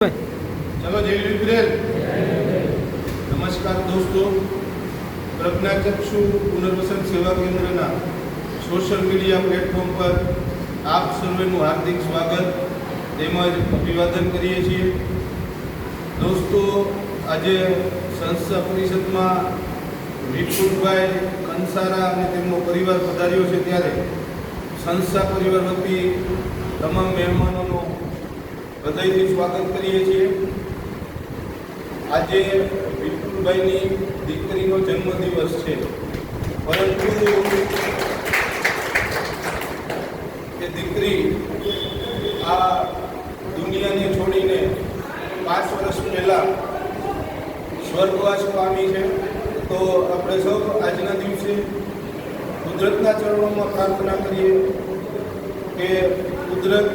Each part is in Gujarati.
चलो जय विप्रेल। नमस्कार दोस्तों, प्रज्ञाचक्षु पुनर्वसन सेवा केंद्र सोशल मीडिया प्लेटफॉर्म पर आप सर्वेનું हार्दिक स्वागत તેમજ અભિવાદન કરીએ છીએ। દોસ્તો, આજે સંસ્થા પરિષદમાં વિપુલભાઈ કંસારા અને તેમનો પરિવાર પધાર્યો છે, ત્યારે સંસ્થા પરિવાર વતી તમામ મહેમાનોનો હૃદયથી સ્વાગત કરીએ છીએ। આજે વિપુલભાઈની દીકરીનો જન્મદિવસ છે, પરંતુ એ દીકરી આ દુનિયાને છોડીને 5 વર્ષ પહેલાં સ્વર્ગવાસ પામી છે। તો આપણે સૌ આજના દિવસે કુદરતના ચરણોમાં પ્રાર્થના કરીએ કે કુદરત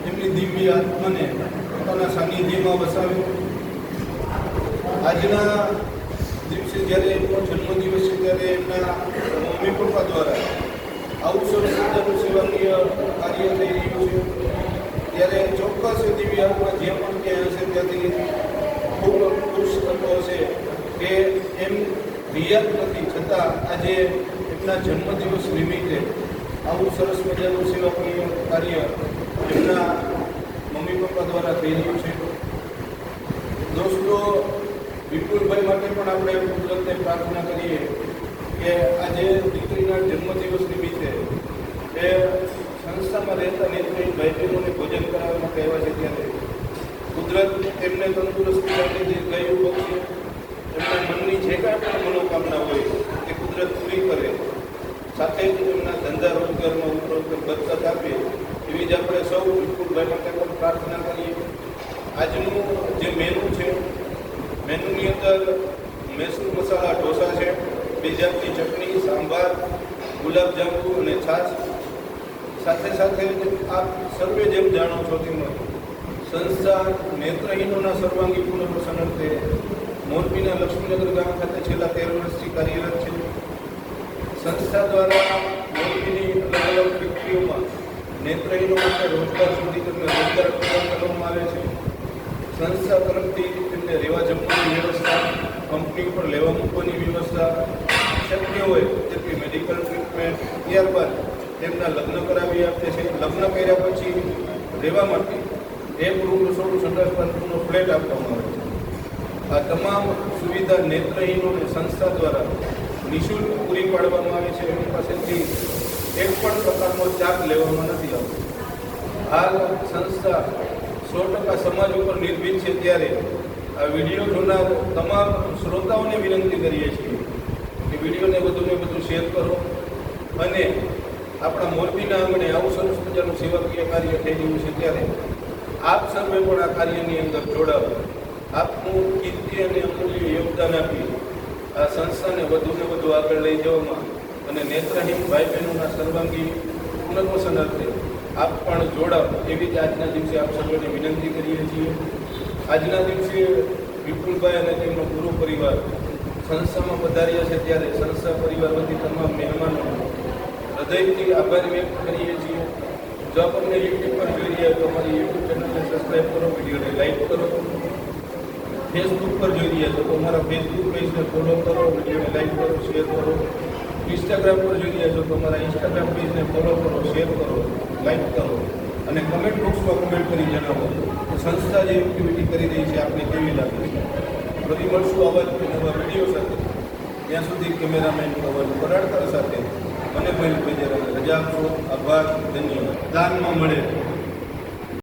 એમની દિવ્ય આત્માને પોતાના સાનિધ્યમાં વસાવે। આજના દિવસે જ્યારે એમનો જન્મદિવસ છે, ત્યારે એમના મમ્મી પપ્પા દ્વારા આવું સરસ મજાનું સેવાકીય કાર્ય થઈ રહ્યું છે, ત્યારે ચોક્કસ દિવ્ય આત્મા જે પણ ક્યાં હશે ત્યાંથી ખૂબ ખુશ થતો હશે કે એમ રિયાત નથી છતાં આજે એમના જન્મદિવસ નિમિત્તે આવું સરસ મજાનું સેવાકીય કાર્ય એમના મમ્મી પપ્પા દ્વારા થઈ રહ્યું છે। દોસ્તો, વિપુલભાઈ માટે પણ આપણે કુદરતને પ્રાર્થના કરીએ કે આજે દીકરીના જન્મદિવસ નિમિત્તે એ સંસ્થામાં રહેતા નેત્રહીન ભાઈ બહેનોને ભોજન કરાવવા માટે આવ્યા છે, ત્યારે કુદરત તેમને તંદુરસ્તી આપી દીર્ઘાયુ બક્ષે, એમના મનની જે કાંઈ પણ મનોકામના હોય એ કુદરત પૂરી કરે, સાથે જ એમના ધંધા રોજગારમાં ઉપરોક્ત બચત આપે, એવી જ આપણે સૌ વિપુલભાઈ માટે પણ પ્રાર્થના કરીએ। આજનું જે મેનુ છે, મેનુની અંદર મૈસૂર મસાલા ઢોસા છે, 2 જાતની ચટણી, સાંભાર, ગુલાબજાંબુ અને છાશ। સાથે સાથે આપ સર્વે જેમ જાણો છો તેમ સંસ્થા નેત્રહીનોના સર્વાંગી પુનર્વસન અર્થે મોરબીના લક્ષ્મીનગર ગામ ખાતે છેલ્લા 13 વર્ષથી કાર્યરત છે। સંસ્થા દ્વારા મોરબીની અલગ અલગ ફેક્ટરીઓમાં નેત્રહીનો માટે રોજગાર સુધી તેમને રોજગાર પ્રદાન કરવામાં આવે છે। સંસ્થા તરફથી તેમને રહેવા જમવાની વ્યવસ્થા, કંપની ઉપર લેવા મૂકવાની વ્યવસ્થા, શક્ય હોય તેટલી મેડિકલ ટ્રીટમેન્ટ, ત્યારબાદ તેમના લગ્ન કરાવી આપે છે। લગ્ન કર્યા પછી રહેવા માટે 1 રૂમ, રસોડું, સંડાસ, બાથરૂમનો ફ્લેટ આપવામાં આવે છે। આ તમામ સુવિધા નેત્રહીનોને સંસ્થા દ્વારા નિઃશુલ્ક પૂરી પાડવામાં આવે છે। એની પાસેથી એક પણ પ્રકારનો ચાર્જ લેવામાં નથી આવતો। હાલ સંસ્થા 100% સમાજ ઉપર નિર્ભીત છે, ત્યારે આ વિડીયો જોનાર તમામ શ્રોતાઓને વિનંતી કરીએ છીએ કે વિડીયોને વધુને વધુ શેર કરો અને આપણા મોરબીના આંગણે આવું સરસ મજાનું સેવાકીય કાર્ય થઈ રહ્યું છે, ત્યારે આપ સર્વે પણ આ કાર્યની અંદર જોડાવો, આપનું કિંમતી અને અમૂલ્ય યોગદાન આપી આ સંસ્થાને વધુને વધુ આગળ લઈ જવામાં અને નેત્રહીન ભાઈ બહેનોના સર્વાંગી પુનર્વસન અર્થે આપ પણ જોડાવો, એવી જ આજના દિવસે આપ સર્વેને વિનંતી કરીએ છીએ। આજના દિવસે વિપુલભાઈ અને તેમનો પૂરો પરિવાર સંસ્થામાં પધાર્યા છે, ત્યારે સંસ્થા પરિવાર વતી તમામ મહેમાનોનો હૃદયથી આભાર વ્યક્ત કરીએ છીએ। જો આપણને યુટ્યુબ પર જોઈ રહ્યા તો અમારી યુટ્યુબ ચેનલને સબસ્ક્રાઈબ કરો, વિડીયોને લાઈક કરો, ફેસબુક પર જોઈ રહ્યા છો તો અમારા ફેસબુક પેજને ફોલો કરો, વિડીયોને લાઈક કરો, શેર કરો, ઇન્સ્ટાગ્રામ પર જોઈ રહ્યા છો તો અમારા ઇન્સ્ટાગ્રામ પેજને ફોલો કરો, શેર કરો, લાઈક કરો અને કમેન્ટ બોક્સમાં કમેન્ટ કરી જણાવો કે સંસ્થા જે એક્ટિવિટી કરી રહી છે આપને કેવી લાગે છે। ફરી મળશું આવા જ નવા વિડીયો સાથે, ત્યાં સુધી કેમેરામેન કવર પરાડકર સાથે મને મયુર બેજરાને રજા આપશો। આભાર, ધન્યવાદ। દાનમાં મળે